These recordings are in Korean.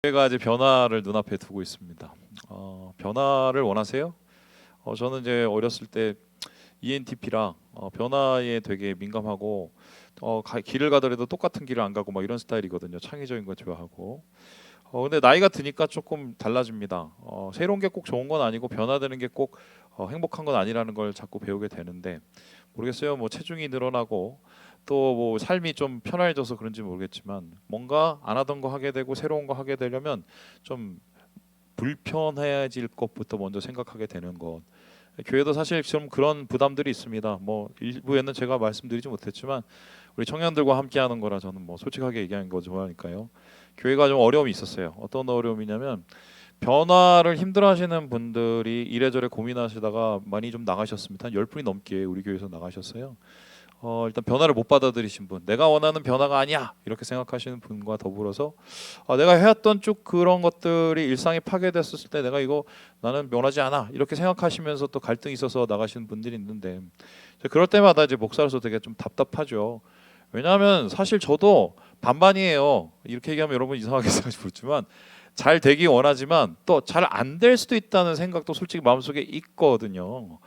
제가 이제 변화를 눈앞에 두고 있습니다. 변화를 원하세요? 저는 이제 어렸을 때 ENTP라 변화에 되게 민감하고 길을 가더라도 똑같은 길을 안 가고 막 이런 스타일이거든요. 창의적인 거 좋아하고. 근데 나이가 드니까 조금 달라집니다. 새로운 게 꼭 좋은 건 아니고 변화되는 게 꼭 행복한 건 아니라는 걸 자꾸 배우게 되는데 모르겠어요. 뭐 체중이 늘어나고 또 뭐 삶이 좀 편해져서 그런지 모르겠지만 뭔가 안 하던 거 하게 되고 새로운 거 하게 되려면 좀 불편해질 것부터 먼저 생각하게 되는 것. 교회도 사실 좀 그런 부담들이 있습니다. 뭐 일부에는 제가 말씀드리지 못했지만 우리 청년들과 함께하는 거라 저는 뭐 솔직하게 얘기하는 거 좋아하니까요. 교회가 좀 어려움이 있었어요. 어떤 어려움이냐면 변화를 힘들어하시는 분들이 이래저래 고민하시다가 많이 좀 나가셨습니다. 한 10분이 넘게 우리 교회에서 나가셨어요. 일단 변화를 못 받아들이신 분, 내가 원하는 변화가 아니야 이렇게 생각하시는 분과 더불어서 내가 해왔던 쭉 그런 것들이 일상에 파괴됐었을 때 내가 이거 나는 변하지 않아 이렇게 생각하시면서 또 갈등이 있어서 나가시는 분들이 있는데 그럴 때마다 이제 목사로서 되게 좀 답답하죠. 왜냐하면 사실 저도 반반이에요. 이렇게 얘기하면 여러분 이상하게 생각할지 모르지만 잘 되기 원하지만 또 잘 안 될 수도 있다는 생각도 솔직히 마음속에 있거든요.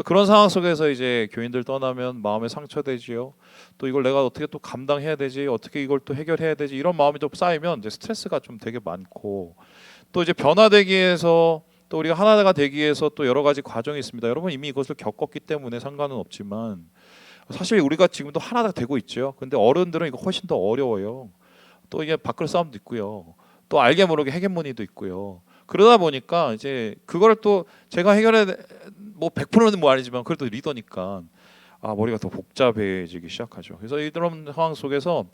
그런 상황 속에서 이제 교인들 떠나면 마음에 상처되지요. 또 이걸 내가 어떻게 또 감당해야 되지? 어떻게 이걸 또 해결해야 되지? 이런 마음이 좀 쌓이면 이제 스트레스가 좀 되게 많고 또 이제 변화되기 위해서 또 우리가 하나가 되기 위해서 또 여러 가지 과정이 있습니다. 여러분 이미 이것을 겪었기 때문에 상관은 없지만 사실 우리가 지금도 하나가 되고 있죠. 근데 어른들은 이거 훨씬 더 어려워요. 또 이게 밖으로 싸움도 있고요. 또 알게 모르게 헤게모니도 있고요. 그러다 보니까 이제 그걸 또 제가 해결해 뭐 100%는 뭐 아니지만 그래도 리더니까 머리가 더 복잡해지기 시작하죠. 그래서 이런 상황 속에서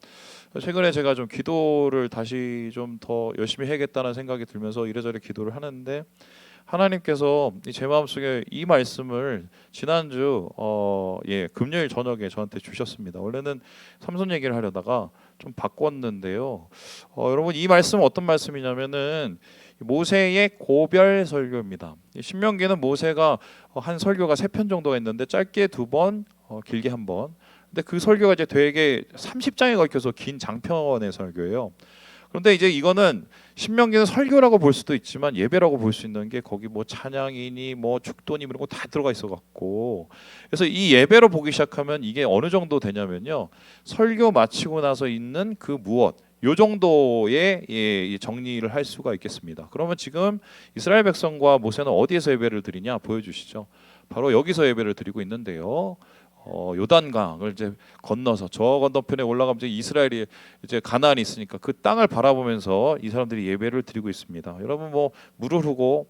최근에 제가 좀 기도를 다시 좀 더 열심히 해야겠다는 생각이 들면서 이래저래 기도를 하는데 하나님께서 제 마음속에 이 말씀을 지난주 금요일 저녁에 저한테 주셨습니다. 원래는 삼손 얘기를 하려다가 좀 바꿨는데요. 여러분 이 말씀은 어떤 말씀이냐면은 모세의 고별 설교입니다. 신명기는 모세가 한 설교가 3편 정도가 있는데 짧게 2번, 길게 1번. 근데 그 설교가 이제 되게 30장에 걸쳐서 긴 장편의 설교예요. 그런데 이제 이거는 신명기는 설교라고 볼 수도 있지만 예배라고 볼 수 있는 게 거기 뭐 찬양이니 뭐 축도니 이런 거 다 들어가 있어 갖고 그래서 이 예배로 보기 시작하면 이게 어느 정도 되냐면요 설교 마치고 나서 있는 그 무엇 요 정도의 정리를 할 수가 있겠습니다. 그러면 지금 이스라엘 백성과 모세는 어디에서 예배를 드리냐 보여주시죠. 바로 여기서 예배를 드리고 있는데요. 요단강을 이제 건너서 저 건너편에 올라가면 이제 이스라엘이 이제 가나안이 있으니까 그 땅을 바라보면서 이 사람들이 예배를 드리고 있습니다. 여러분 뭐 물을 흐르고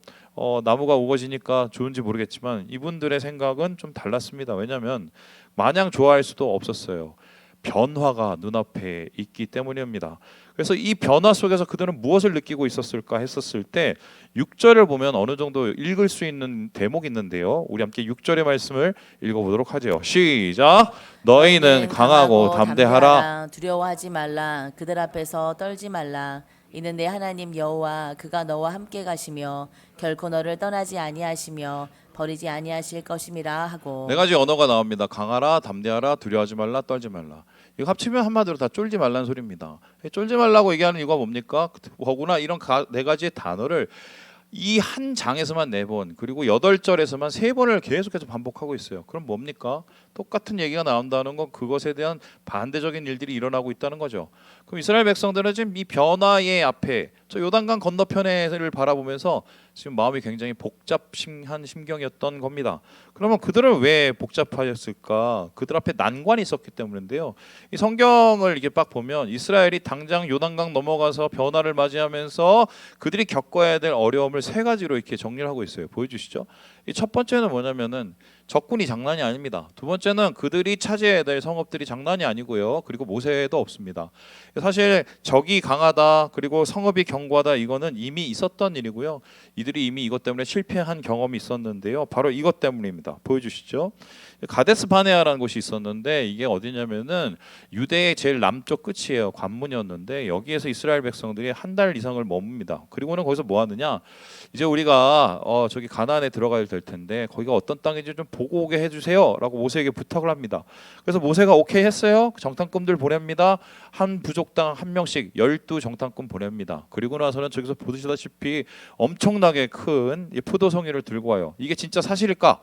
나무가 우거지니까 좋은지 모르겠지만 이분들의 생각은 좀 달랐습니다. 왜냐하면 마냥 좋아할 수도 없었어요. 변화가 눈앞에 있기 때문입니다. 그래서 이 변화 속에서 그들은 무엇을 느끼고 있었을까 했었을 때 6절을 보면 어느 정도 읽을 수 있는 대목이 있는데요. 우리 함께 6절의 말씀을 읽어보도록 하죠. 시작. 너희는 강하고 담대하라. 두려워하지 말라. 그들 앞에서 떨지 말라. 이는 내 하나님 여호와 그가 너와 함께 가시며 결코 너를 떠나지 아니하시며 버리지 아니하실 것임이라 하고. 네 가지 언어가 나옵니다. 강하라, 담대하라, 두려워하지 말라, 떨지 말라. 이거 합치면 한마디로 다 쫄지 말라는 소리입니다. 쫄지 말라고 얘기하는 이유가 뭡니까? 더구나 이런 네 가지의 단어를 이 한 장에서만 4번 그리고 8절에서만 3번을 계속해서 반복하고 있어요. 그럼 뭡니까? 똑같은 얘기가 나온다는 건 그것에 대한 반대적인 일들이 일어나고 있다는 거죠. 그럼 이스라엘 백성들은 지금 이 변화의 앞에 저 요단강 건너편을 바라보면서 지금 마음이 굉장히 복잡한 심경이었던 겁니다. 그러면 그들은 왜 복잡하였을까? 그들 앞에 난관이 있었기 때문인데요. 이 성경을 이게 딱 보면 이스라엘이 당장 요단강 넘어가서 변화를 맞이하면서 그들이 겪어야 될 어려움을 3가지로 이렇게 정리를 하고 있어요. 보여주시죠. 이 첫 번째는 뭐냐면은 적군이 장난이 아닙니다. 두 번째는 그들이 차지해야 될 성읍들이 장난이 아니고요. 그리고 모세도 없습니다. 사실 적이 강하다 그리고 성읍이 견고하다 이거는 이미 있었던 일이고요. 이들이 이미 이것 때문에 실패한 경험이 있었는데요. 바로 이것 때문입니다. 보여주시죠. 가데스 바네아라는 곳이 있었는데 이게 어디냐면은 유대의 제일 남쪽 끝이에요. 관문이었는데 여기에서 이스라엘 백성들이 1달 이상을 머뭅니다. 그리고는 거기서 뭐 하느냐? 이제 우리가 저기 가나안에 들어가야 될 텐데 거기가 어떤 땅인지 좀 보고 오게 해주세요라고 모세에게 부탁을 합니다. 그래서 모세가 오케이 했어요. 정탐꾼들 보냅니다. 한 부족당 한 명씩 12 정탐꾼 보냅니다. 그리고 나서는 저기서 보시다시피 엄청나게 큰 이 포도송이를 들고 와요. 이게 진짜 사실일까?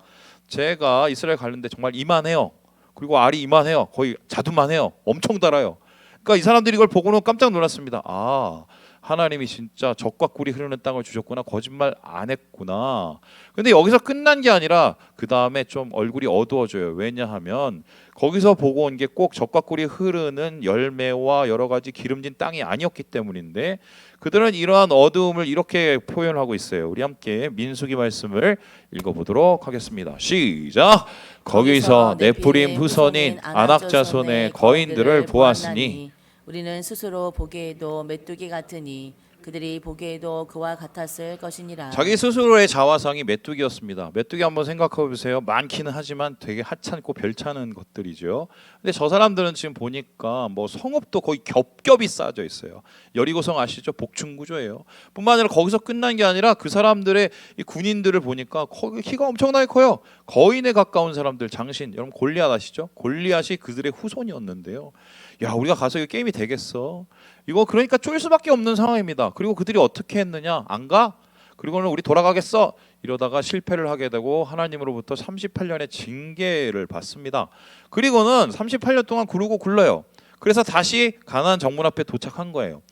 제가 이스라엘 가는데 정말 이만해요. 그리고 알이 이만해요. 거의 자두만해요. 엄청 달아요. 그러니까 이 사람들이 이걸 보고는 깜짝 놀랐습니다. 아, 하나님이 진짜 젖과 꿀이 흐르는 땅을 주셨구나. 거짓말 안 했구나. 근데 여기서 끝난 게 아니라 그 다음에 좀 얼굴이 어두워져요. 왜냐하면 거기서 보고 온 게 꼭 젖과 꿀이 흐르는 열매와 여러 가지 기름진 땅이 아니었기 때문인데 그들은 이러한 어두움을 이렇게 표현하고 있어요. 우리 함께 민수기 말씀을 읽어보도록 하겠습니다. 시작. 거기서 네프림 후손인 아낙 자손의 거인들을 보았으니 우리는 스스로 보기에도 메뚜기 같으니 그들이 보기에도 그와 같았을 것이니라. 자기 스스로의 자화상이 메뚜기였습니다. 메뚜기 한번 생각해 보세요. 많기는 하지만 되게 하찮고 별찮은 것들이죠. 근데 저 사람들은 지금 보니까 뭐 성읍도 거의 겹겹이 쌓여져 있어요. 여리고성 아시죠? 복층 구조예요. 뿐만 아니라 거기서 끝난 게 아니라 그 사람들의 이 군인들을 보니까 키가 엄청나게 커요. 거인에 가까운 사람들, 장신. 여러분 골리앗 아시죠? 골리앗이 그들의 후손이었는데요. 야, 우리가 가서 이 게임이 되겠어? 이거 그러니까 쫄 수밖에 없는 상황입니다. 그리고 그들이 어떻게 했느냐? 안 가? 그리고는 우리 돌아가겠어? 이러다가 실패를 하게 되고 하나님으로부터 38년의 징계를 받습니다. 그리고는 38년 동안 구르고 굴러요. 그래서 다시 가나안 정문 앞에 도착한 거예요.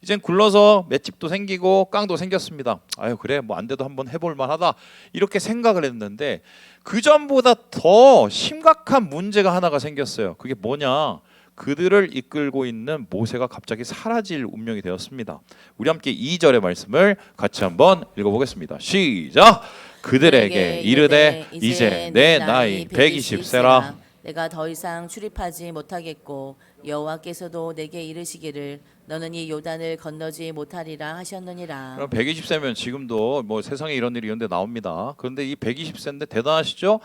이젠 굴러서 맷집도 생기고 깡도 생겼습니다. 아유 그래 뭐 안 돼도 한번 해볼 만하다 이렇게 생각을 했는데 그 전보다 더 심각한 문제가 하나가 생겼어요. 그게 뭐냐? 그들을 이끌고 있는 모세가 갑자기 사라질 운명이 되었습니다. 우리 함께 2절의 말씀을 같이 한번 읽어보겠습니다. 시작. 그들에게 이르되 이제 내 나이 120세라 내가 더 이상 출입하지 못하겠고 여호와께서도 내게 이르시기를 너는 이 요단을 건너지 못하리라 하셨느니라. 그럼 120세면 지금도 뭐 세상에 이런 일이 이런데 나옵니다. 그런데 이 120세인데 대단하시죠?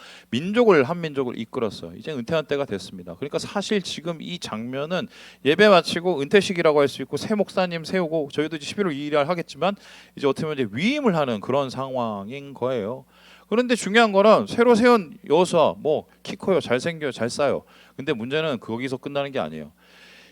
한 민족을 이끌었어요. 이제 은퇴한 때가 됐습니다. 그러니까 사실 지금 이 장면은 예배 마치고 은퇴식이라고 할 수 있고 새 목사님 세우고 저희도 이제 11월 2일에 하겠지만 이제 어떻게 보면 이제 위임을 하는 그런 상황인 거예요. 그런데 중요한 거는 새로 세운 여호수아 뭐 키 커요, 잘생겨요, 잘 싸요. 근데 문제는 거기서 끝나는 게 아니에요.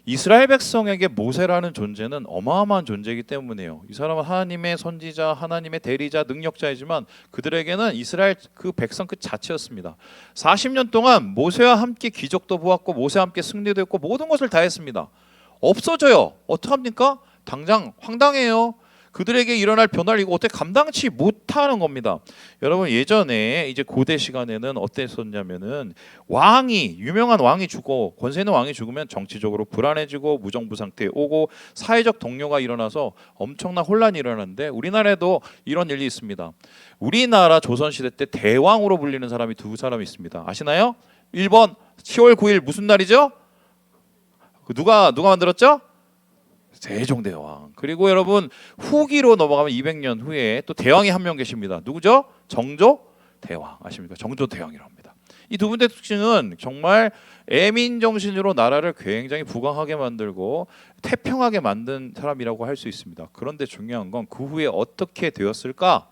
이스라엘 백성에게 모세라는 존재는 어마어마한 존재이기 때문이에요. 이 사람은 하나님의 선지자, 하나님의 대리자, 능력자이지만 그들에게는 이스라엘 그 백성 그 자체였습니다. 40년 동안 모세와 함께 기적도 보았고 모세와 함께 승리도 했고 모든 것을 다 했습니다. 없어져요. 어떡합니까? 당장 황당해요. 그들에게 일어날 변화를 이거 어떻게 감당치 못하는 겁니다. 여러분 예전에 이제 고대 시간에는 어땠었냐면은 유명한 왕이 죽고 권세 있는 왕이 죽으면 정치적으로 불안해지고 무정부 상태에 오고 사회적 동요가 일어나서 엄청난 혼란이 일어나는데 우리나라에도 이런 일이 있습니다. 우리나라 조선시대 때 대왕으로 불리는 사람이 두 사람이 있습니다. 아시나요? 1번 10월 9일 무슨 날이죠? 누가 만들었죠? 세종대왕. 그리고 여러분 후기로 넘어가면 200년 후에 또 대왕이 한 명 계십니다. 누구죠? 정조대왕. 아십니까? 정조대왕이라고 합니다. 이 두 분의 특징은 정말 애민 정신으로 나라를 굉장히 부강하게 만들고 태평하게 만든 사람이라고 할 수 있습니다. 그런데 중요한 건 그 후에 어떻게 되었을까?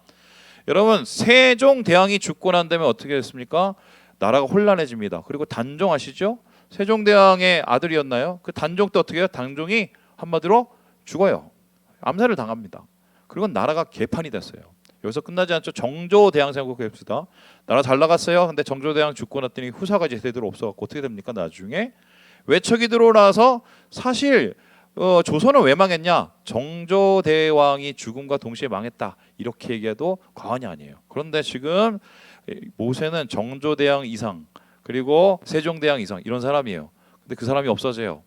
여러분 세종대왕이 죽고 난 다음에 어떻게 됐습니까? 나라가 혼란해집니다. 그리고 단종 아시죠? 세종대왕의 아들이었나요? 그 단종 때 어떻게 해요? 단종이 한마디로 죽어요. 암살을 당합니다. 그리고 나라가 개판이 됐어요. 여기서 끝나지 않죠. 정조대왕 생각해 봅시다. 나라 잘 나갔어요. 근데 정조대왕 죽고 났더니 후사가 제대로 없어갖고 어떻게 됩니까? 나중에 외척이 들어오나서 사실 조선은 왜 망했냐? 정조대왕이 죽음과 동시에 망했다. 이렇게 얘기해도 과언이 아니에요. 그런데 지금 모세는 정조대왕 이상 그리고 세종대왕 이상 이런 사람이에요. 근데 그 사람이 없어져요.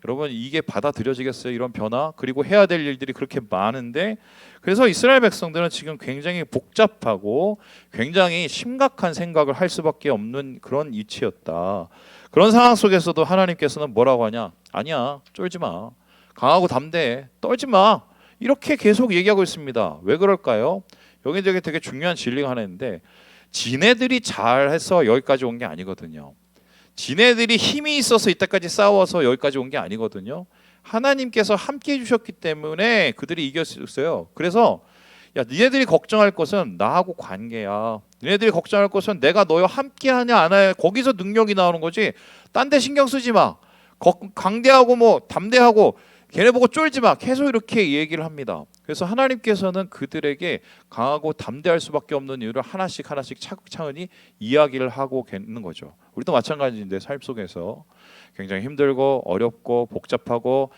여러분 이게 받아들여지겠어요? 이런 변화 그리고 해야 될 일들이 그렇게 많은데 그래서 이스라엘 백성들은 지금 굉장히 복잡하고 굉장히 심각한 생각을 할 수밖에 없는 그런 이치였다. 그런 상황 속에서도 하나님께서는 뭐라고 하냐? 아니야 쫄지 마. 강하고 담대해. 떨지 마. 이렇게 계속 얘기하고 있습니다. 왜 그럴까요? 여기 되게 중요한 진리가 하나 있는데 지네들이 잘해서 여기까지 온 게 아니거든요. 지네들이 힘이 있어서 이때까지 싸워서 여기까지 온 게 아니거든요. 하나님께서 함께 해주셨기 때문에 그들이 이겼어요. 그래서 야, 니네들이 걱정할 것은 나하고 관계야. 니네들이 걱정할 것은 내가 너와 함께하냐 안 하냐 거기서 능력이 나오는 거지. 딴 데 신경 쓰지 마. 강대하고 뭐 담대하고 걔네 보고 쫄지 마. 계속 이렇게 얘기를 합니다. 그래서 하나님께서는 그들에게 강하고 담대할 수밖에 없는 이유를 하나씩 차근히 이야기를 하고 계는 거죠. 우리도 마찬가지인데 삶 속에서 굉장히 힘들고 어렵고 복잡하고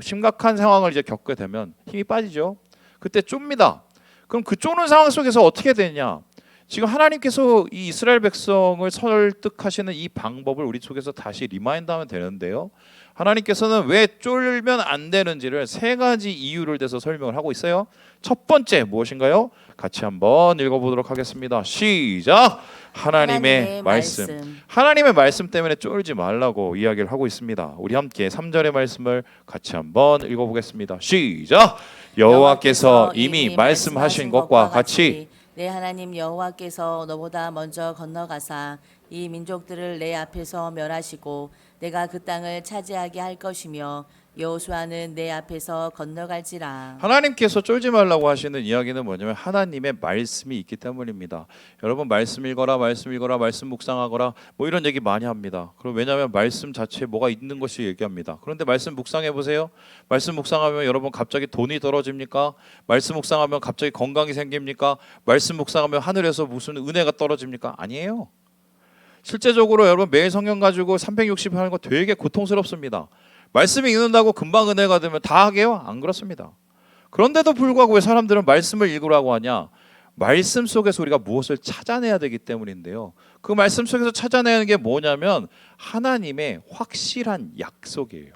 심각한 상황을 이제 겪게 되면 힘이 빠지죠. 그때 좁니다. 그럼 그 좁은 상황 속에서 어떻게 되냐? 지금 하나님께서 이 이스라엘 백성을 설득하시는 이 방법을 우리 속에서 다시 리마인드하면 되는데요. 하나님께서는 왜 쫄면 안 되는지를 세 가지 이유를 대서 설명을 하고 있어요. 첫 번째 무엇인가요? 같이 한번 읽어보도록 하겠습니다. 시작! 하나님의 말씀. 하나님의 말씀 때문에 쫄지 말라고 이야기를 하고 있습니다. 우리 함께 3절의 말씀을 같이 한번 읽어보겠습니다. 시작! 여호와께서 이미 말씀하신 것과 같이 내 하나님 여호와께서 너보다 먼저 건너가사 이 민족들을 내 앞에서 멸하시고 내가 그 땅을 차지하게 할 것이며 여호수아는 내 앞에서 건너갈지라. 하나님께서 쫄지 말라고 하시는 이야기는 뭐냐면 하나님의 말씀이 있기 때문입니다. 여러분 말씀 읽어라, 말씀 묵상하거라 뭐 이런 얘기 많이 합니다. 그럼 왜냐하면 말씀 자체에 뭐가 있는 것이 얘기합니다. 그런데 말씀 묵상해 보세요. 말씀 묵상하면 여러분 갑자기 돈이 떨어집니까? 말씀 묵상하면 갑자기 건강이 생깁니까? 말씀 묵상하면 하늘에서 무슨 은혜가 떨어집니까? 아니에요. 실제적으로 여러분 매일 성경 가지고 360 하는 거 되게 고통스럽습니다. 말씀이 읽는다고 금방 은혜가 되면 다 하게요? 안 그렇습니다. 그런데도 불구하고 왜 사람들은 말씀을 읽으라고 하냐? 말씀 속에서 우리가 무엇을 찾아내야 되기 때문인데요. 그 말씀 속에서 찾아내는 게 뭐냐면 하나님의 확실한 약속이에요.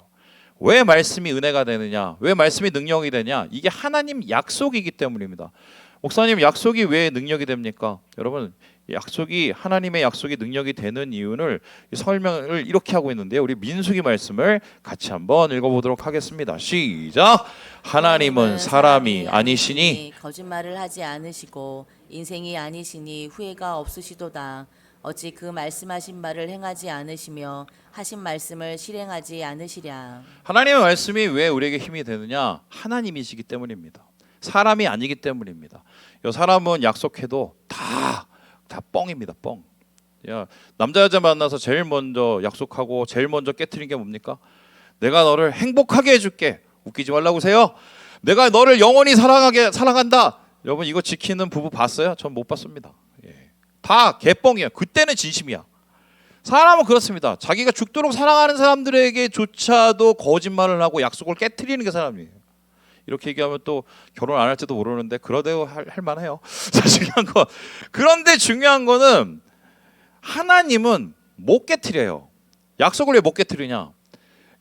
왜 말씀이 은혜가 되느냐? 왜 말씀이 능력이 되냐? 이게 하나님 약속이기 때문입니다. 목사님, 약속이 왜 능력이 됩니까? 여러분, 약속이 하나님의 약속이 능력이 되는 이유를 설명을 이렇게 하고 있는데요. 우리 민수기 말씀을 같이 한번 읽어보도록 하겠습니다. 시작. 하나님은 사람이 아니시니 거짓말을 하지 않으시고 인생이 아니시니 후회가 없으시도다. 어찌 그 말씀하신 말을 행하지 않으시며 하신 말씀을 실행하지 않으시랴. 하나님의 말씀이 왜 우리에게 힘이 되느냐? 하나님이시기 때문입니다. 사람이 아니기 때문입니다. 이 사람은 약속해도 다 뻥입니다. 뻥. 야, 남자 여자 만나서 제일 먼저 약속하고 제일 먼저 깨트린 게 뭡니까? 내가 너를 행복하게 해줄게. 웃기지 말라고 하세요. 내가 너를 영원히 사랑한다. 여러분 이거 지키는 부부 봤어요? 전 못 봤습니다. 예. 다 개뻥이야. 그때는 진심이야. 사람은 그렇습니다. 자기가 죽도록 사랑하는 사람들에게조차도 거짓말을 하고 약속을 깨트리는 게 사람이에요. 이렇게 얘기하면 또 결혼 안 할지도 모르는데 그러대로 할 만해요. 중요한 거. 그런데 중요한 거는 하나님은 못 깨트려요. 약속을 왜 못 깨트리냐?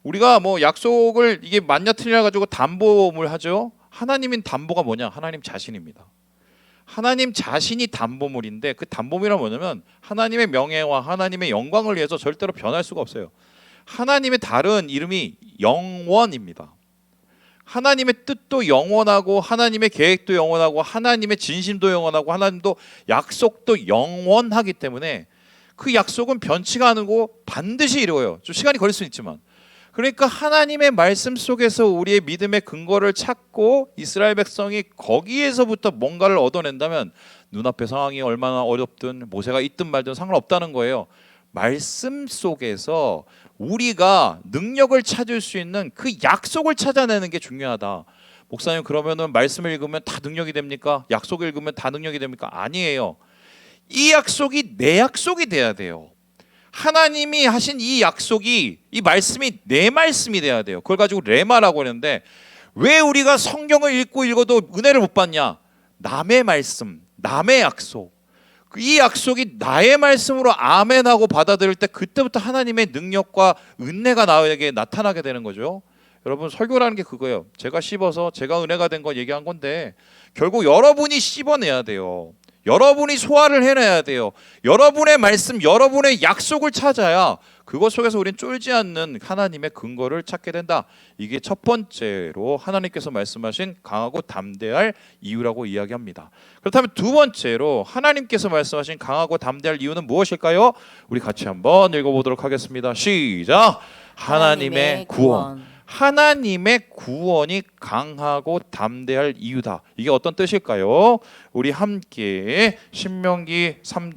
우리가 뭐 약속을 이게 맞냐 틀리냐 가지고 담보물 하죠. 하나님인 담보가 뭐냐? 하나님 자신입니다. 하나님 자신이 담보물인데 그 담보물은 뭐냐면 하나님의 명예와 하나님의 영광을 위해서 절대로 변할 수가 없어요. 하나님의 다른 이름이 영원입니다. 하나님의 뜻도 영원하고 하나님의 계획도 영원하고 하나님의 진심도 영원하고 하나님도 약속도 영원하기 때문에 그 약속은 변치가 않고 반드시 이루어요. 좀 시간이 걸릴 수는 있지만. 그러니까 하나님의 말씀 속에서 우리의 믿음의 근거를 찾고 이스라엘 백성이 거기에서부터 뭔가를 얻어낸다면 눈앞의 상황이 얼마나 어렵든 모세가 있든 말든 상관없다는 거예요. 말씀 속에서 우리가 능력을 찾을 수 있는 그 약속을 찾아내는 게 중요하다. 목사님 그러면은 말씀을 읽으면 다 능력이 됩니까? 약속을 읽으면 다 능력이 됩니까? 아니에요. 이 약속이 내 약속이 돼야 돼요. 하나님이 하신 이 약속이 이 말씀이 내 말씀이 돼야 돼요. 그걸 가지고 레마라고 하는데 왜 우리가 성경을 읽어도 은혜를 못 받냐? 남의 말씀, 남의 약속. 이 약속이 나의 말씀으로 아멘하고 받아들일 때 그때부터 하나님의 능력과 은혜가 나에게 나타나게 되는 거죠. 여러분 설교라는 게 그거예요. 제가 씹어서 제가 은혜가 된 거 얘기한 건데 결국 여러분이 씹어내야 돼요. 여러분이 소화를 해내야 돼요. 여러분의 말씀, 여러분의 약속을 찾아야 그것 속에서 우리는 쫄지 않는 하나님의 근거를 찾게 된다. 이게 첫 번째로 하나님께서 말씀하신 강하고 담대할 이유라고 이야기합니다. 그렇다면 두 번째로 하나님께서 말씀하신 강하고 담대할 이유는 무엇일까요? 우리 같이 한번 읽어보도록 하겠습니다. 시작. 하나님의 구원. 하나님의 구원이 강하고 담대할 이유다. 이게 어떤 뜻일까요? 우리 함께 신명기 3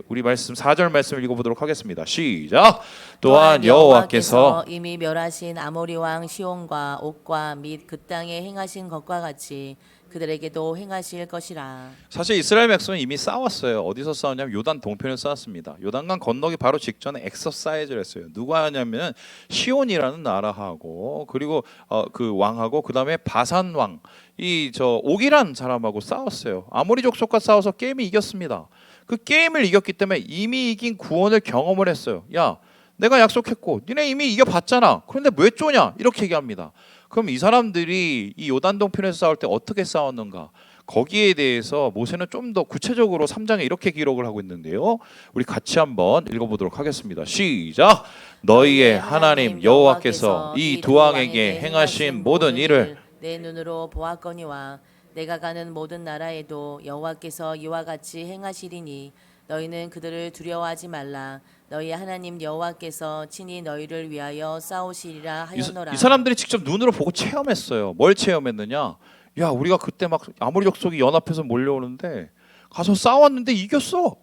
우리 말씀 4절 말씀을 읽어보도록 하겠습니다. 시작. 또한 여호와께서 이미 멸하신 아모리 왕 시온과 옥과 및 그 땅에 행하신 것과 같이 그들에게도 행하실 것이라. 사실 이스라엘 백성은 이미 싸웠어요. 어디서 싸웠냐면 요단 동편에 싸웠습니다. 요단강 건너기 바로 직전에 엑서사이즈를 했어요. 누가 하냐면 시온이라는 나라하고 그리고 그 왕하고 그 다음에 바산 왕 이 저 옥이란 사람하고 싸웠어요. 아모리 족속과 싸워서 게임이 이겼습니다. 그 게임을 이겼기 때문에 이미 이긴 구원을 경험을 했어요. 야, 내가 약속했고 니네 이미 이겨봤잖아. 그런데 왜 쪼냐? 이렇게 얘기합니다. 그럼 이 사람들이 이 요단 동편에서 싸울 때 어떻게 싸웠는가? 거기에 대해서 모세는 좀 더 구체적으로 3장에 이렇게 기록을 하고 있는데요. 우리 같이 한번 읽어보도록 하겠습니다. 시작. 너희의 하나님 여호와께서 이 두 왕에게 행하신 모든 일을 내 눈으로 보았거니와 내가 가는 모든 나라에도 여호와께서 이와 같이 행하시리니 너희는 그들을 두려워하지 말라. 너희 하나님 여호와께서 친히 너희를 위하여 싸우시리라 하였노라. 이 사람들이 직접 눈으로 보고 체험했어요. 뭘 체험했느냐? 야, 우리가 그때 막 아모리 족속이 연합해서 몰려오는데 가서 싸웠는데 이겼어.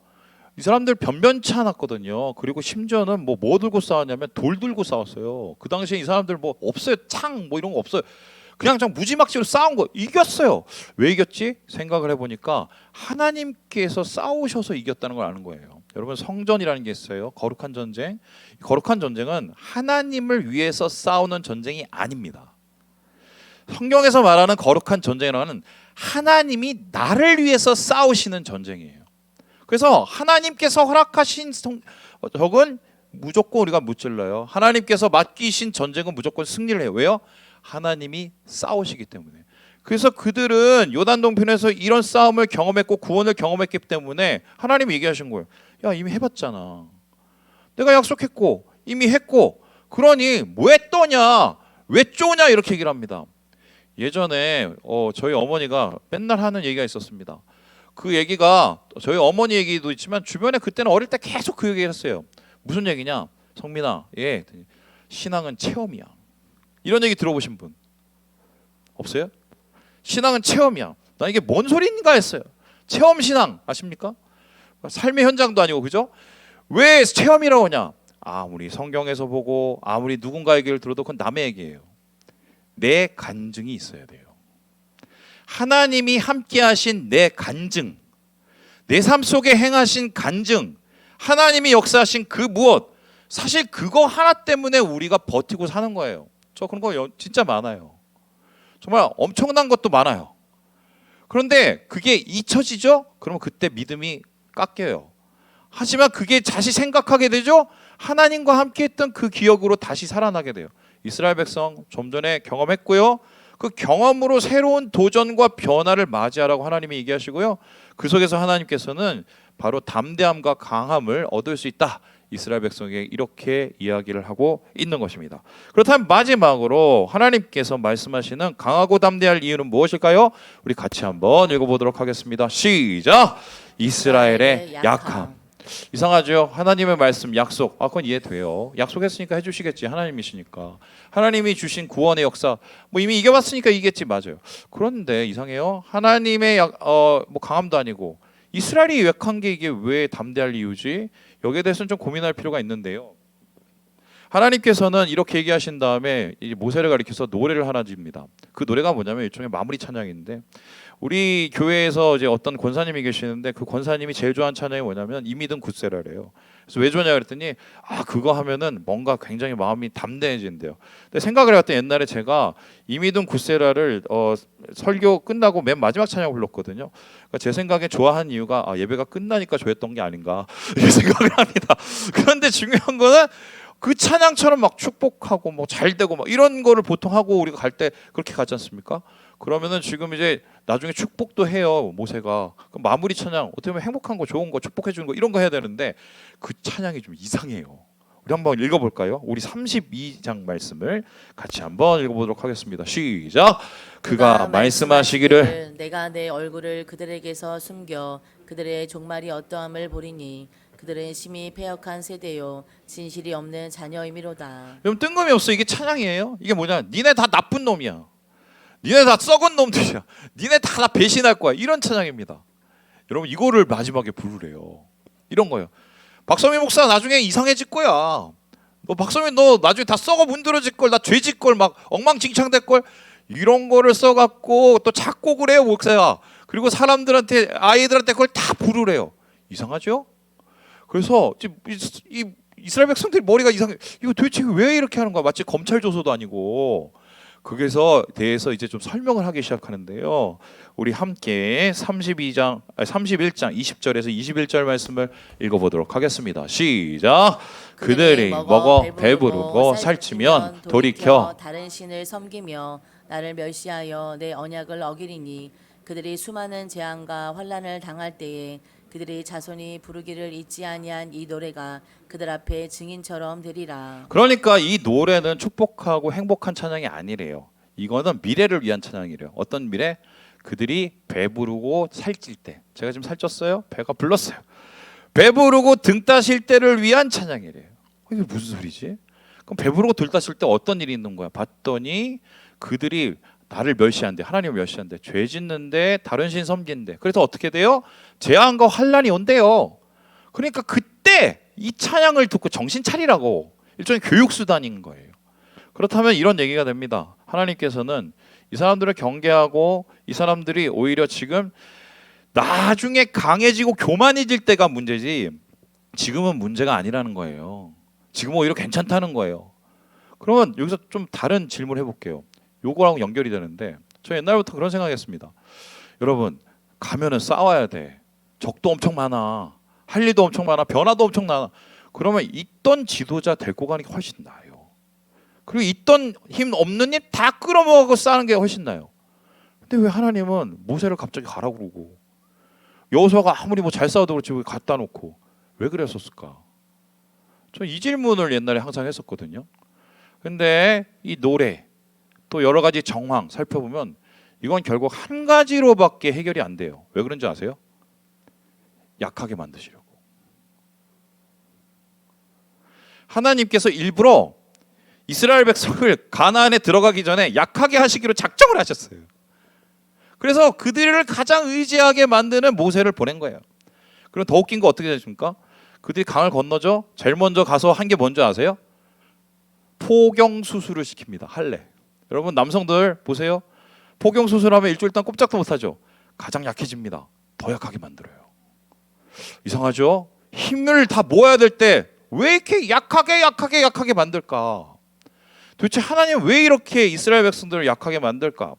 이 사람들 변변치 않았거든요. 그리고 심지어는 뭐 들고 싸웠냐면 돌 들고 싸웠어요. 그 당시에 이 사람들 뭐 없어요. 창 뭐 이런 거 없어요. 그냥 무지막지로 싸운 거 이겼어요. 왜 이겼지? 생각을 해보니까 하나님께서 싸우셔서 이겼다는 걸 아는 거예요. 여러분 성전이라는 게 있어요. 거룩한 전쟁. 거룩한 전쟁은 하나님을 위해서 싸우는 전쟁이 아닙니다. 성경에서 말하는 거룩한 전쟁이라는 하나님이 나를 위해서 싸우시는 전쟁이에요. 그래서 하나님께서 허락하신 적은 무조건 우리가 무찔러요. 하나님께서 맡기신 전쟁은 무조건 승리를 해요. 왜요? 하나님이 싸우시기 때문에. 그래서 그들은 요단 동편에서 이런 싸움을 경험했고 구원을 경험했기 때문에 하나님이 얘기하신 거예요. 야, 이미 해봤잖아. 내가 약속했고 이미 했고 그러니 왜 떠냐? 왜 쪼냐? 이렇게 얘기를 합니다. 예전에 저희 어머니가 맨날 하는 얘기가 있었습니다. 그 얘기가 저희 어머니 얘기도 있지만 주변에 그때는 어릴 때 계속 그 얘기를 했어요. 무슨 얘기냐? 성민아, 예, 신앙은 체험이야. 이런 얘기 들어보신 분 없어요? 신앙은 체험이야. 나 이게 뭔 소리인가 했어요. 체험 신앙 아십니까? 삶의 현장도 아니고 그죠? 왜 체험이라고 하냐? 아무리 성경에서 보고 아무리 누군가 얘기를 들어도 그건 남의 얘기예요. 내 간증이 있어야 돼요. 하나님이 함께 하신 내 간증, 내 삶 속에 행하신 간증, 하나님이 역사하신 그 무엇, 사실 그거 하나 때문에 우리가 버티고 사는 거예요. 저 그런 거 진짜 많아요. 정말 엄청난 것도 많아요. 그런데 그게 잊혀지죠? 그러면 그때 믿음이 깎여요. 하지만 그게 다시 생각하게 되죠? 하나님과 함께 했던 그 기억으로 다시 살아나게 돼요. 이스라엘 백성 좀 전에 경험했고요. 그 경험으로 새로운 도전과 변화를 맞이하라고 하나님이 얘기하시고요. 그 속에서 하나님께서는 바로 담대함과 강함을 얻을 수 있다. 이스라엘 백성에게 이렇게 이야기를 하고 있는 것입니다. 그렇다면 마지막으로 하나님께서 말씀하시는 강하고 담대할 이유는 무엇일까요? 우리 같이 한번 읽어보도록 하겠습니다. 시작! 이스라엘의 약함. 이상하죠? 하나님의 말씀 약속. 그건 이해돼요. 약속했으니까 해주시겠지. 하나님이시니까. 하나님이 주신 구원의 역사 뭐 이미 이겨봤으니까 이겼지. 맞아요. 그런데 이상해요. 하나님의 뭐 강함도 아니고 이스라엘이 약한 게 이게 왜 담대할 이유지? 여기에 대해서는 좀 고민할 필요가 있는데요. 하나님께서는 이렇게 얘기하신 다음에 이 모세를 가리켜서 노래를 하나 집니다. 그 노래가 뭐냐면 일종의 마무리 찬양인데 우리 교회에서 이제 어떤 권사님이 계시는데 그 권사님이 제일 좋아하는 찬양이 뭐냐면 이 믿음 굳세라래요. 그래서 왜 좋냐 그랬더니 그거 하면은 뭔가 굉장히 마음이 담대해진대요. 근데 생각을 해봤더니 옛날에 제가 이 믿음 굳세라를 설교 끝나고 맨 마지막 찬양 불렀거든요. 그러니까 제 생각에 좋아한 이유가 예배가 끝나니까 좋아했던 게 아닌가 이렇게 생각을 합니다. 그런데 중요한 거는 그 찬양처럼 막 축복하고 뭐 잘 되고 막 이런 거를 보통 하고 우리가 갈 때 그렇게 가지 않습니까? 그러면은 지금 이제 나중에 축복도 해요. 모세가 그 마무리 찬양 어떻게 보면 행복한 거 좋은 거 축복해 주는 거 이런 거 해야 되는데 그 찬양이 좀 이상해요. 우리 한번 읽어볼까요? 우리 32장 말씀을 같이 한번 읽어보도록 하겠습니다. 시작. 그가 말씀하시기를 내가 내 얼굴을 그들에게서 숨겨 그들의 종말이 어떠함을 보리니 그들은 심히 패역한 세대요 진실이 없는 자녀이미로다. 여러분 뜬금이 없어. 이게 찬양이에요. 이게 뭐냐? 니네 다 나쁜 놈이야. 니네 다 썩은 놈들이야. 니네 다 배신할 거야. 이런 찬양입니다. 여러분 이거를 마지막에 부르래요. 이런 거예요. 박성민 목사 나중에 이상해질 거야. 너 박성민 너 나중에 다 썩어 문드러질 걸, 나 죄질 걸, 막 엉망진창 될 걸. 이런 거를 써갖고 또 작곡을 해요 목사가. 그리고 사람들한테 아이들한테 그걸 다 부르래요. 이상하죠? 그래서 이 이스라엘 백성들이 머리가 이상해. 이거 도대체 왜 이렇게 하는 거야? 마치 검찰 조서도 아니고. 거기서 대해서 이제 좀 설명을 하기 시작하는데요. 우리 함께 31장 20절에서 21절 말씀을 읽어보도록 하겠습니다. 시작. 그들이 먹어 배부르고 살찌면 돌이켜 다른 신을 섬기며 나를 멸시하여 내 언약을 어기리니 그들이 수많은 재앙과 환난을 당할 때에 그들의 자손이 부르기를 잊지 아니한 이 노래가 그들 앞에 증인처럼 되리라. 그러니까 이 노래는 축복하고 행복한 찬양이 아니래요. 이거는 미래를 위한 찬양이래요. 어떤 미래? 그들이 배부르고 살찔 때. 제가 지금 살쪘어요? 배가 불렀어요. 배부르고 등 따실 때를 위한 찬양이래요. 이게 무슨 소리지? 그럼 배부르고 등 따실 때 어떤 일이 있는 거야? 봤더니 그들이 나를 멸시한대. 하나님을 멸시한대. 죄 짓는데 다른 신 섬긴대. 그래서 어떻게 돼요? 재앙과 환란이 온대요. 그러니까 그때 이 찬양을 듣고 정신 차리라고 일종의 교육수단인 거예요. 그렇다면 이런 얘기가 됩니다. 하나님께서는 이 사람들을 경계하고 이 사람들이 오히려 지금 나중에 강해지고 교만해질 때가 문제지 지금은 문제가 아니라는 거예요. 지금 오히려 괜찮다는 거예요. 그러면 여기서 좀 다른 질문을 해볼게요. 요거랑 연결이 되는데 저 옛날부터 그런 생각했습니다. 여러분 가면은 싸워야 돼. 적도 엄청 많아. 할 일도 엄청 많아. 변화도 엄청 많아. 그러면 있던 지도자 데리고 가는 게 훨씬 나아요. 그리고 있던 힘 없는 힘 다 끌어모아서 싸는 게 훨씬 나아요. 근데 왜 하나님은 모세를 갑자기 가라고 그러고 여호수아가 아무리 뭐 잘 싸워도 그렇지 왜 갖다 놓고 왜 그랬었을까? 저 이 질문을 옛날에 항상 했었거든요. 근데 이 노래 또 여러 가지 정황 살펴보면 이건 결국 한 가지로밖에 해결이 안 돼요. 왜 그런지 아세요? 약하게 만드시려고. 하나님께서 일부러 이스라엘 백성을 가나안에 들어가기 전에 약하게 하시기로 작정을 하셨어요. 그래서 그들을 가장 의지하게 만드는 모세를 보낸 거예요. 그럼 더 웃긴 거 어떻게 되십니까? 그들이 강을 건너죠. 제일 먼저 가서 한 게 뭔지 아세요? 포경 수술을 시킵니다. 할례. 여러분 남성들 보세요. 포경 수술하면 일주일 동안 꼼짝도 못하죠. 가장 약해집니다. 더 약하게 만들어요. 이상하죠? 힘을 다 모아야 될 때 왜 이렇게 약하게 만들까? 도대체 하나님 왜 이렇게 이스라엘 백성들을 약하게 만들까?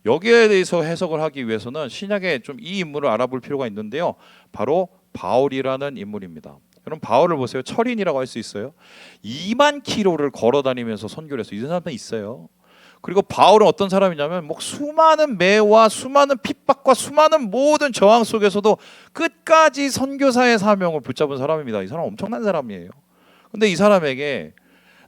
여기에 대해서 해석을 하기 위해서는 신약에 좀 이 인물을 알아볼 필요가 있는데요. 바로 바울이라는 인물입니다. 여러분 바울을 보세요. 철인이라고 할 수 있어요. 2만 킬로를 걸어 다니면서 선교를 해서 이 사람은 있어요. 그리고 바울은 어떤 사람이냐면 뭐 수많은 매와 수많은 핍박과 수많은 모든 저항 속에서도 끝까지 선교사의 사명을 붙잡은 사람입니다. 이 사람 엄청난 사람이에요. 근데 이 사람에게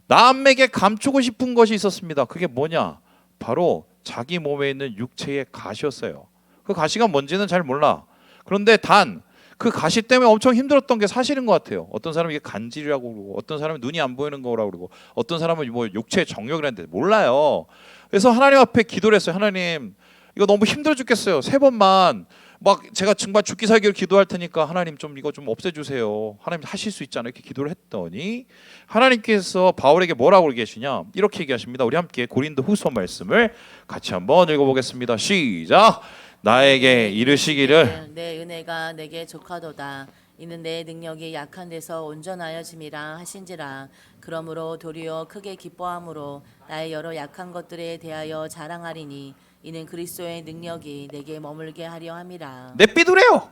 남에게 감추고 싶은 것이 있었습니다. 그게 뭐냐? 바로 자기 몸에 있는 육체의 가시였어요. 그 가시가 뭔지는 잘 몰라. 그런데 단 그 가시 때문에 엄청 힘들었던 게 사실인 것 같아요. 어떤 사람은 이게 간질이라고 그러고 어떤 사람은 눈이 안 보이는 거라고 그러고 어떤 사람은 뭐 육체의 정력이라는데 몰라요. 그래서 하나님 앞에 기도를 했어요. 하나님 이거 너무 힘들어 죽겠어요. 3번만 막 제가 정말 죽기 살기를 기도할 테니까 하나님 좀 이거 좀 없애주세요. 하나님 하실 수 있잖아요. 이렇게 기도를 했더니 하나님께서 바울에게 뭐라고 계시냐 이렇게 얘기하십니다. 우리 함께 고린도후서 말씀을 같이 한번 읽어보겠습니다. 시작. 나에게 이르시기를 내 은혜가 내게 족하도다. 이는 내 능력이 약한 데서 온전하여짐이라 하신지라. 그러므로 도리어 크게 기뻐함으로 나의 여러 약한 것들에 대하여 자랑하리니 이는 그리스도의 능력이 내게 머물게 하려 함이라. 내삐두래요.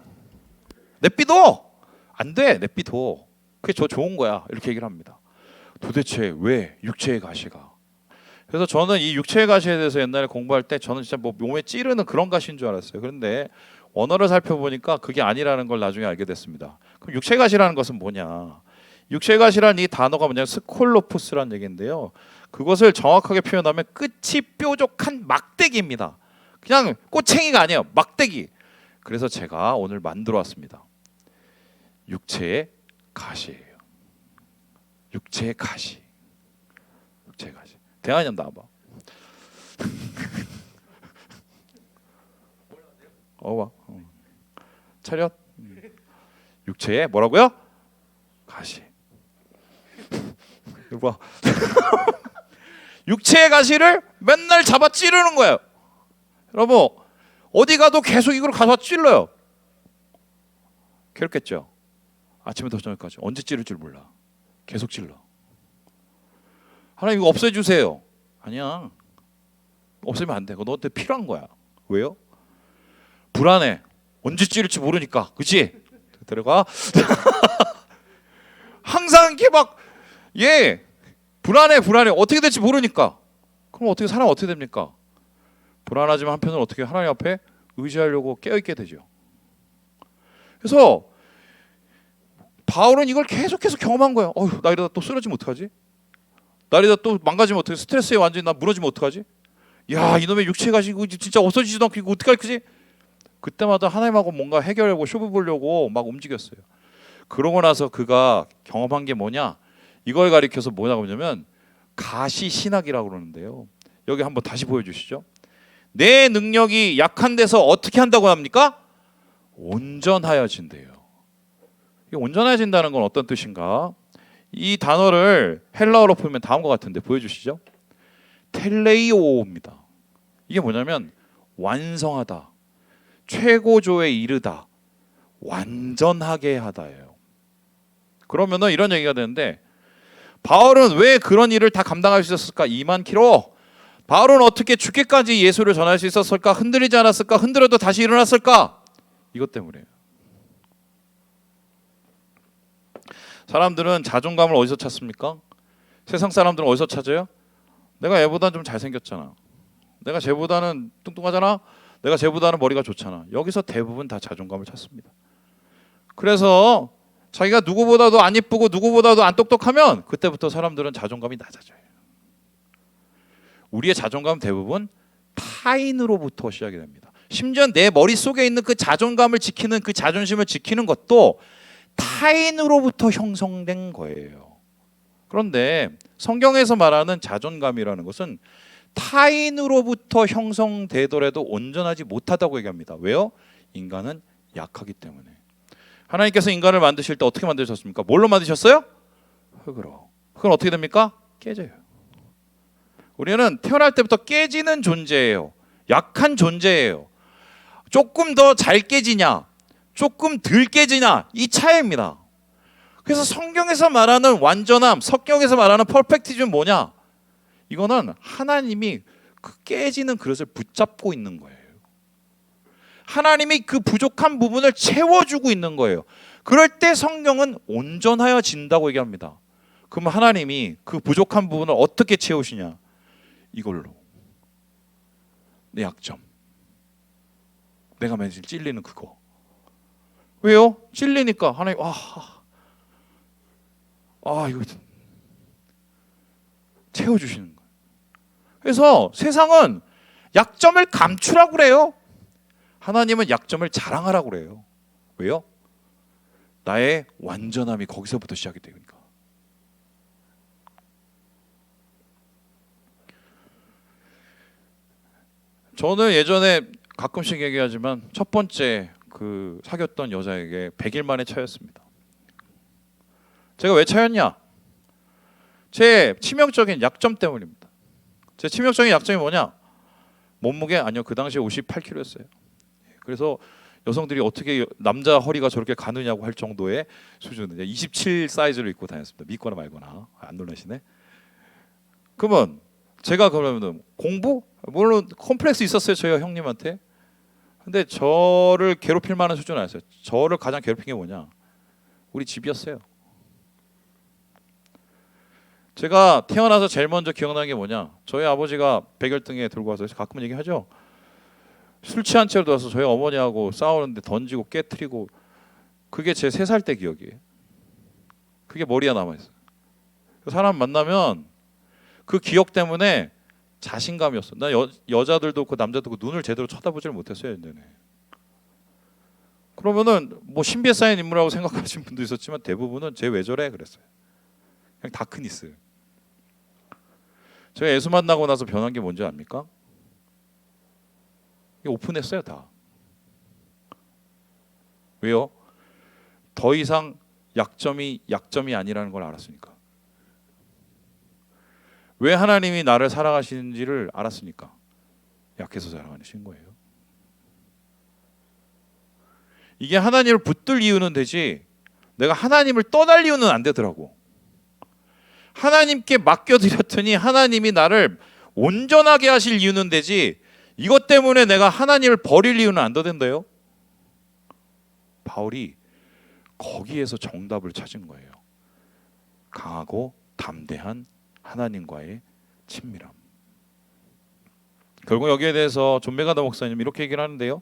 내삐도 안 돼. 내삐도 그게 저 좋은 거야. 이렇게 얘기를 합니다. 도대체 왜 육체의 가시가? 그래서 저는 이 육체의 가시에 대해서 옛날에 공부할 때 저는 진짜 뭐 몸에 찌르는 그런 가시인 줄 알았어요. 그런데 원어를 살펴보니까 그게 아니라는 걸 나중에 알게 됐습니다. 그럼 육체의 가시라는 것은 뭐냐? 육체의 가시라는 이 단어가 뭐냐면 스콜로푸스라는 얘기인데요. 그것을 정확하게 표현하면 끝이 뾰족한 막대기입니다. 그냥 꼬챙이가 아니에요. 막대기. 그래서 제가 오늘 만들어 왔습니다. 육체의 가시예요. 육체의 가시. 육체의 가시. 대한이 나와봐. 봐. 차렷. 육체의 뭐라고요? 가시. 이거 봐. 육체의 가시를 맨날 잡아 찌르는 거예요. 여러분 어디 가도 계속 이걸 가서 찔러요. 괴롭겠죠. 아침부터 저녁까지 언제 찌를 줄 몰라. 계속 찔러. 하나님 이거 없애주세요. 아니야. 없애면 안 돼. 그거 너한테 필요한 거야. 왜요? 불안해. 언제 찌를지 모르니까. 그치? 들어가. 항상 이렇게 막 불안해. 어떻게 될지 모르니까. 그럼 어떻게 사람 어떻게 됩니까? 불안하지만 한편으로 어떻게 하나님 앞에 의지하려고 깨어있게 되죠. 그래서 바울은 이걸 계속해서 경험한 거예요. 나 이러다 또 쓰러지면 어떡하지? 나 이러다 또 망가지면 어떡하지? 스트레스에 완전히 나 무너지면 어떡하지? 야, 이놈의 육체 가지고 진짜 없어지지도 않고 이거 어떡할 거지? 그때마다 하나님하고 뭔가 해결하고 쇼부 보려고 막 움직였어요. 그러고 나서 그가 경험한 게 뭐냐? 이걸 가리켜서 뭐냐고 하냐면 가시 신학이라고 그러는데요. 여기 한번 다시 보여주시죠. 내 능력이 약한 데서 어떻게 한다고 합니까? 온전하여진대요. 이 온전해진다는 건 어떤 뜻인가? 이 단어를 헬라어로 풀면 다음과 같은데 보여주시죠. 텔레이오입니다. 이게 뭐냐면 완성하다, 최고조에 이르다, 완전하게 하다예요. 그러면은 이런 얘기가 되는데 바울은 왜 그런 일을 다 감당할 수 있었을까? 2만 킬로. 바울은 어떻게 죽기까지 예수를 전할 수 있었을까? 흔들리지 않았을까? 흔들어도 다시 일어났을까? 이것 때문이에요. 사람들은 자존감을 어디서 찾습니까? 세상 사람들은 어디서 찾아요? 내가 얘보다는 좀 잘생겼잖아. 내가 쟤보다는 뚱뚱하잖아. 내가 쟤보다는 머리가 좋잖아. 여기서 대부분 다 자존감을 찾습니다. 그래서 자기가 누구보다도 안 예쁘고 누구보다도 안 똑똑하면 그때부터 사람들은 자존감이 낮아져요. 우리의 자존감은 대부분 타인으로부터 시작이 됩니다. 심지어 내 머릿속에 있는 그 자존감을 지키는 그 자존심을 지키는 것도 타인으로부터 형성된 거예요. 그런데 성경에서 말하는 자존감이라는 것은 타인으로부터 형성되더라도 온전하지 못하다고 얘기합니다. 왜요? 인간은 약하기 때문에. 하나님께서 인간을 만드실 때 어떻게 만드셨습니까? 뭘로 만드셨어요? 흙으로. 흙은 어떻게 됩니까? 깨져요. 우리는 태어날 때부터 깨지는 존재예요. 약한 존재예요. 조금 더 잘 깨지냐, 조금 덜 깨지냐, 이 차이입니다. 그래서 성경에서 말하는 완전함, 성경에서 말하는 퍼펙티즘은 뭐냐? 이거는 하나님이 그 깨지는 그릇을 붙잡고 있는 거예요. 하나님이 그 부족한 부분을 채워주고 있는 거예요. 그럴 때 성경은 온전하여진다고 얘기합니다. 그럼 하나님이 그 부족한 부분을 어떻게 채우시냐? 이걸로. 내 약점. 내가 맨날 찔리는 그거. 왜요? 찔리니까 하나님 이거 채워주시는 거예요. 그래서 세상은 약점을 감추라고 그래요. 하나님은 약점을 자랑하라고 그래요. 왜요? 나의 완전함이 거기서부터 시작이 되니까. 저는 예전에 가끔씩 얘기하지만 첫 번째 그 사귀었던 여자에게 100일 만에 차였습니다. 제가 왜 차였냐? 제 치명적인 약점 때문입니다. 제 치명적인 약점이 뭐냐? 몸무게 아니요, 그 당시에 58kg였어요. 그래서 여성들이 어떻게 남자 허리가 저렇게 가느냐고 할 정도의 수준은 27 사이즈를 입고 다녔습니다. 믿거나 말거나. 안 놀라시네. 그러면 제가 그러면 공부? 물론 컴플렉스 있었어요, 저희 형님한테. 근데 저를 괴롭힐 만한 수준은 아니었어요. 저를 가장 괴롭힌 게 뭐냐? 우리 집이었어요. 제가 태어나서 제일 먼저 기억나는 게 뭐냐? 저희 아버지가 백열등에 들고 와서 가끔 얘기하죠. 술 취한 채로 들어와서 저희 어머니하고 싸우는데 던지고 깨트리고, 그게 제 3살 때 기억이에요. 그게 머리에 남아있어요. 사람 만나면 그 기억 때문에 자신감이었어. 나 여자들도 그 남자들도 눈을 제대로 쳐다보지를 못했어요. 예전에. 그러면은 뭐 신비에 쌓인 인물이라고 생각하시는 분도 있었지만 대부분은 쟤 왜 저래 그랬어요. 그냥 다크니스. 제가 예수 만나고 나서 변한 게 뭔지 압니까? 이게 오픈했어요 다. 왜요? 더 이상 약점이 아니라는 걸 알았으니까. 왜 하나님이 나를 사랑하시는지를 알았으니까. 약해서 사랑하시는 거예요. 이게 하나님을 붙들 이유는 되지 내가 하나님을 떠날 이유는 안 되더라고. 하나님께 맡겨드렸더니 하나님이 나를 온전하게 하실 이유는 되지 이것 때문에 내가 하나님을 버릴 이유는 안 된대요. 바울이 거기에서 정답을 찾은 거예요. 강하고 담대한 하나님과의 친밀함. 결국 여기에 대해서 존 메가더 목사님 이렇게 얘기를 하는데요.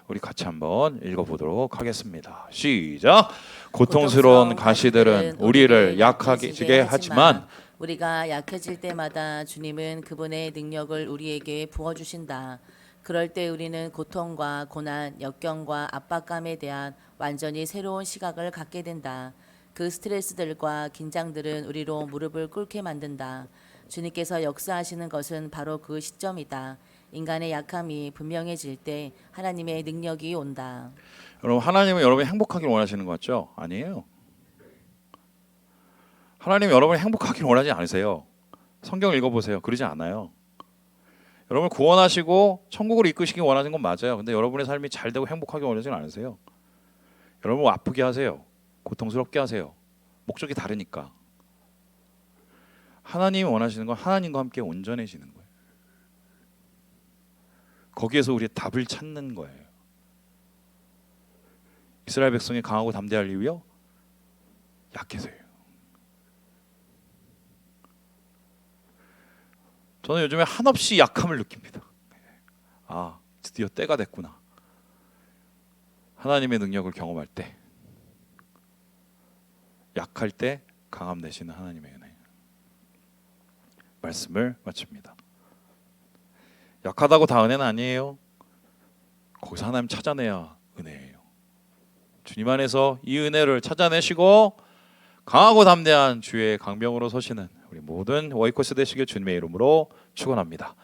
우리 같이 한번 읽어보도록 하겠습니다. 시작. 고통스러운 가시들은 우리를 약하게 하지만 우리가 약해질 때마다 주님은 그분의 능력을 우리에게 부어주신다. 그럴 때 우리는 고통과 고난, 역경과 압박감에 대한 완전히 새로운 시각을 갖게 된다. 그 스트레스들과 긴장들은 우리로 무릎을 꿇게 만든다. 주님께서 역사하시는 것은 바로 그 시점이다. 인간의 약함이 분명해질 때 하나님의 능력이 온다. 여러분 하나님은 여러분이 행복하길 원하시는 것 같죠? 아니에요. 하나님은 여러분이 행복하길 원하지 않으세요. 성경 읽어보세요. 그러지 않아요. 여러분을 구원하시고 천국으로 이끄시기 원하는 건 맞아요. 근데 여러분의 삶이 잘 되고 행복하게 원하지는 않으세요. 여러분을 아프게 하세요. 고통스럽게 하세요. 목적이 다르니까. 하나님이 원하시는 건 하나님과 함께 온전해지는 거예요. 거기에서 우리의 답을 찾는 거예요. 이스라엘 백성이 강하고 담대할 이유요? 약해서예요. 저는 요즘에 한없이 약함을 느낍니다. 아, 드디어 때가 됐구나. 하나님의 능력을 경험할 때, 약할 때 강함 되시는 하나님의 은혜. 말씀을 마칩니다. 약하다고 다 은혜는 아니에요. 거기서 하나님 찾아내야 은혜예요. 주님 안에서 이 은혜를 찾아내시고 강하고 담대한 주의 강병으로 서시는 우리 모든 워이코스 되시길 주님의 이름으로 축원합니다.